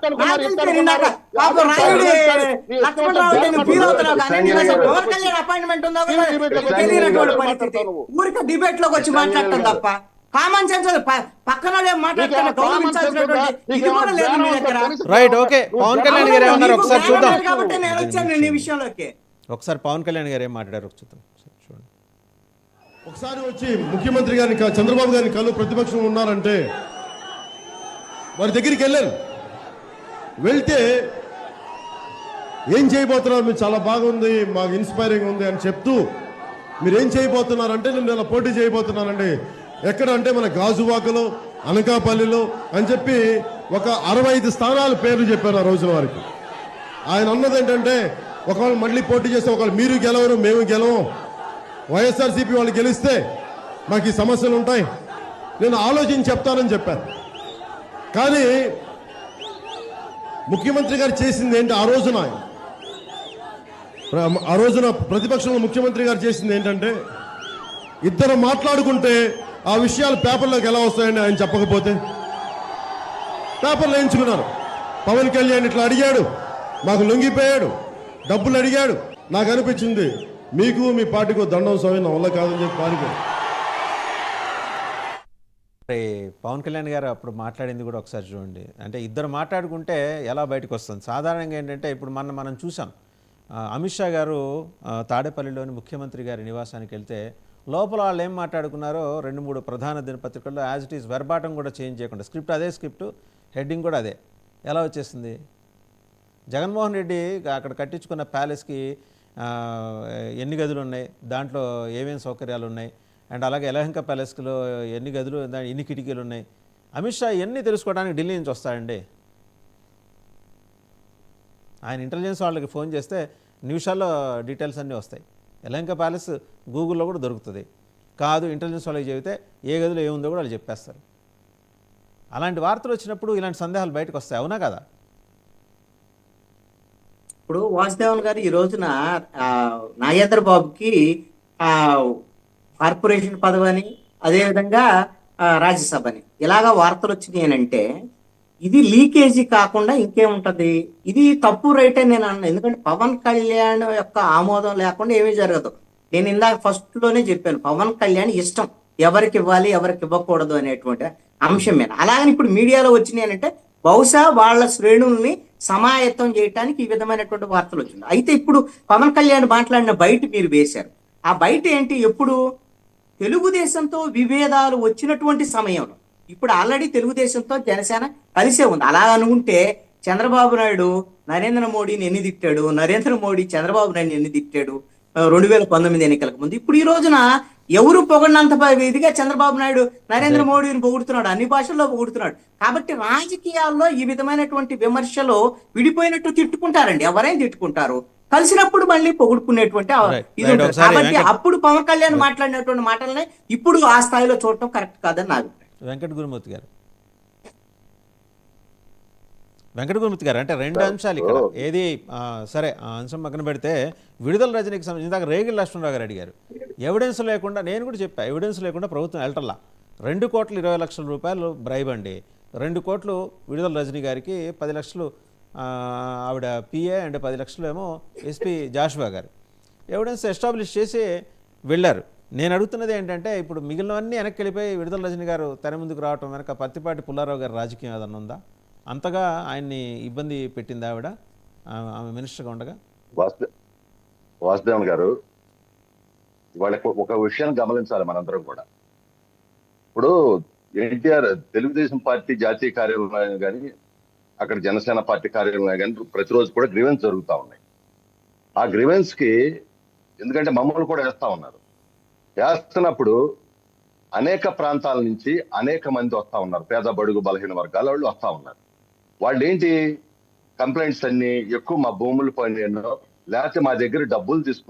నాకు తెలిసి నిన్నాక పాపం రాయుడి లక్ష్మణరావు ఫీల్ అవుతున్నావు కానీ నేను అసలు పవన్ కళ్యాణ్ అపాయింట్మెంట్ ఉందో కూడా తెలియనటువంటి పరిస్థితి. ఊరికి డిబేట్ లోకి వచ్చి మాట్లాడటం తప్ప కామన్ సెన్స్ పక్కన మాట్లాడుతున్న గౌరవించాల్సినటువంటి ఇది కూడా లేదు మీ దగ్గర. Right, okay. పవన్ కళ్యాణ్ గారు ఏమన్నారు ఒకసారి చూద్దాం. కాబట్టి నేను వచ్చాను ఈ విషయంలోకి. ఒకసారి పవన్ కళ్యాణ్ గారు ఏం మాట్లాడారు చూద్దాం. చూడండి. ఒకసారి వచ్చి ముఖ్యమంత్రి గారిని చంద్రబాబు గారిని కళ్ళు ప్రతిపక్షం ఉన్నారంటే వారి దగ్గరికి వెళ్ళారు. వెళ్తే ఏం చేయబోతున్నారు మీరు, చాలా బాగుంది, మాకు ఇన్స్పైరింగ్ ఉంది అని చెప్తూ మీరు ఏం చేయబోతున్నారంటే నేను ఇలా పోటీ చేయబోతున్నానండి. ఎక్కడ అంటే మన గాజువాకలో, అనకాపల్లిలో అని చెప్పి ఒక 65 స్థానాల పేర్లు చెప్పారు ఆ రోజున వారికి. ఆయన అన్నది ఏంటంటే ఒకవేళ మళ్ళీ పోటీ చేస్తే ఒకవేళ మీరు గెలవరు మేము గెలవం, వైఎస్ఆర్సీపీ వాళ్ళు గెలిస్తే మాకు ఈ సమస్యలు ఉంటాయి, నేను ఆలోచించి చెప్తానని చెప్పారు. కానీ ముఖ్యమంత్రి గారు చేసింది ఏంటి ఆ రోజున ప్రతిపక్షంలో ముఖ్యమంత్రి గారు చేసింది ఏంటంటే ఇద్దరు మాట్లాడుకుంటే ఆ విషయాలు పేపర్లోకి ఎలా వస్తాయని ఆయన చెప్పకపోతే పేపర్లు వేయించుకున్నారు. పవన్ కళ్యాణ్ ఇట్లా అడిగాడు, మాకు లొంగిపోయాడు, డబ్బులు అడిగాడు. నాకు అనిపించింది మీకు మీ పార్టీకి దండం స్వామి నా వల్ల కాదని చెప్పి పారిపోయాడు. పవన్ కళ్యాణ్ గారు అప్పుడు మాట్లాడింది కూడా ఒకసారి చూడండి. అంటే ఇద్దరు మాట్లాడుకుంటే ఎలా బయటకు వస్తుంది. సాధారణంగా ఏంటంటే ఇప్పుడు మనం చూసాం, అమిత్ షా గారు తాడేపల్లిలోని ముఖ్యమంత్రి గారి నివాసానికి వెళ్తే లోపల వాళ్ళు ఏం మాట్లాడుకున్నారో 2-3 ప్రధాన దినపత్రికల్లో యాజ్ ఇట్ ఈస్ వెర్బాటం కూడా చేంజ్ చేయకుండా స్క్రిప్ట్ అదే స్క్రిప్ట్, హెడ్డింగ్ కూడా అదే ఎలా వచ్చేసింది. జగన్మోహన్ రెడ్డి అక్కడ కట్టించుకున్న ప్యాలెస్కి ఎన్ని గదులు ఉన్నాయి, దాంట్లో ఏమేమి సౌకర్యాలు ఉన్నాయి, అండ్ అలాగే యలహంక ప్యాలెస్లో ఎన్ని గదులు, ఎన్ని కిటికీలు ఉన్నాయి. అమిత్ షా ఇవన్నీ తెలుసుకోవడానికి ఢిల్లీ నుంచి వస్తాడండి. ఆయన ఇంటెలిజెన్స్ వాళ్ళకి ఫోన్ చేస్తే నిమిషాల్లో డీటెయిల్స్ అన్నీ వస్తాయి. యలహంక ప్యాలెస్ గూగుల్లో కూడా దొరుకుతుంది. కాదు ఇంటెలిజెన్స్ వాళ్ళకి చెబితే ఏ గదిలో ఏముందో కూడా వాళ్ళు చెప్పేస్తారు. అలాంటి వార్తలు వచ్చినప్పుడు ఇలాంటి సందేహాలు బయటకు వస్తాయి, అవునా కదా? ఇప్పుడు వాసుదేవన్ గారు ఈ రోజున నాగేంద్ర బాబుకి కార్పొరేషన్ పదవని అదేవిధంగా రాజ్యసభని ఇలాగా వార్తలు వచ్చినాయి అంటే ఇది లీకేజీ కాకుండా ఇంకేముంటది. ఇది తప్పు రైట్ అని నేను అన్నా. ఎందుకంటే పవన్ కళ్యాణ్ యొక్క ఆమోదం లేకుండా ఏమీ జరగదు. నేను ఇందాక ఫస్ట్ లోనే చెప్పాను, పవన్ కళ్యాణ్ ఇష్టం ఎవరికి ఇవ్వాలి ఎవరికి ఇవ్వకూడదు అనేటువంటి అంశం మీద. అలాగని ఇప్పుడు మీడియాలో వచ్చినాయి అంటే బహుశా వాళ్ళ శ్రేణుల్ని సమాయత్తం చేయడానికి ఈ విధమైనటువంటి వార్తలు వచ్చింది. అయితే ఇప్పుడు పవన్ కళ్యాణ్ మాట్లాడిన బయట మీరు వేశారు. ఆ బయట ఏంటి, ఎప్పుడు తెలుగుదేశంతో విభేదాలు వచ్చినటువంటి సమయంలో. ఇప్పుడు ఆల్రెడీ తెలుగుదేశంతో జనసేన కలిసే ఉంది. అలా అనుకుంటే చంద్రబాబు నాయుడు నరేంద్ర మోడీని ఎన్ని తిట్టాడు, నరేంద్ర మోడీ చంద్రబాబు నాయుడు ఎన్ని తిట్టాడు 2019 ఎన్నికలకు ముందు. ఇప్పుడు ఈ రోజున ఎవరు పొగడినంత ఇదిగా చంద్రబాబు నాయుడు నరేంద్ర మోడీని పొగుడుతున్నాడు, అన్ని భాషల్లో పొగుడుతున్నాడు. కాబట్టి రాజకీయాల్లో ఈ విధమైనటువంటి విమర్శలు విడిపోయినట్టు తిట్టుకుంటారండి, ఎవరైనా తిట్టుకుంటారు. కలిసినప్పుడు మళ్ళీ పొగుడుకునేటువంటి ఇది ఉంటుంది. కాబట్టి అప్పుడు పవన్ కళ్యాణ్ మాట్లాడినటువంటి మాటలనే ఇప్పుడు ఆ స్థాయిలో చూడటం కరెక్ట్ కాదని నా అభిప్రాయం. వెంకట గురుమూర్తి గారు అంటే రెండు అంశాలు ఇక్కడ. ఏది సరే ఆ అంశం పక్కన పెడితే విడుదల రజనీకి సంబంధించి ఇందాక రేగిల్ లక్ష్మణరావు గారు అడిగారు. ఎవిడెన్స్ లేకుండా, నేను కూడా చెప్పా, ఎవిడెన్స్ లేకుండా ప్రభుత్వం వెళ్ళటల్లా. 2,20,00,000 రూపాయలు బ్రైబ్ అండి. 2 కోట్లు విడుదల రజనీ గారికి, 10 లక్షలు ఆవిడ పిఏ అండ్ 10 లక్షలు ఏమో ఎస్పీ జాషువా గారు ఎవిడెన్స్ ఎస్టాబ్లిష్ చేసి వెళ్ళారు. నేను అడుగుతున్నది ఏంటంటే ఇప్పుడు మిగిలినవన్నీ వెనక్కి వెళ్ళిపోయి విడుదల రజనీ గారు తెర ముందుకు రావటం వెనక పత్తిపాటి పుల్లారావు గారి రాజకీయం ఏదన్నా ఉందా? అంతగా ఆయన్ని ఇబ్బంది పెట్టింది ఆవిడ ఆమె మినిస్టర్గా ఉండగా? వాసుదేవన్ గారు, వాళ్ళకి ఒక విషయాన్ని గమనించాలి మనందరం కూడా. ఇప్పుడు ఎన్టీఆర్ తెలుగుదేశం పార్టీ జాతీయ కార్యాలయం కానీ అక్కడ జనసేన పార్టీ కార్యాలయం కానీ ప్రతిరోజు కూడా గ్రీవెన్స్ జరుగుతూ ఉన్నాయి. ఆ గ్రీవెన్స్ కి ఎందుకంటే మమ్మల్ని కూడా వేస్తా ఉన్నారు. వేస్తున్నప్పుడు అనేక ప్రాంతాల నుంచి అనేక మంది వస్తా ఉన్నారు, పేద బడుగు బలహీన వర్గాల వాళ్ళు వస్తా ఉన్నారు. వాళ్ళు ఏంటి కంప్లైంట్స్ అన్ని ఎక్కువ మా భూములు పోయినాయో లేకపోతే మా దగ్గర డబ్బులు తీసుకు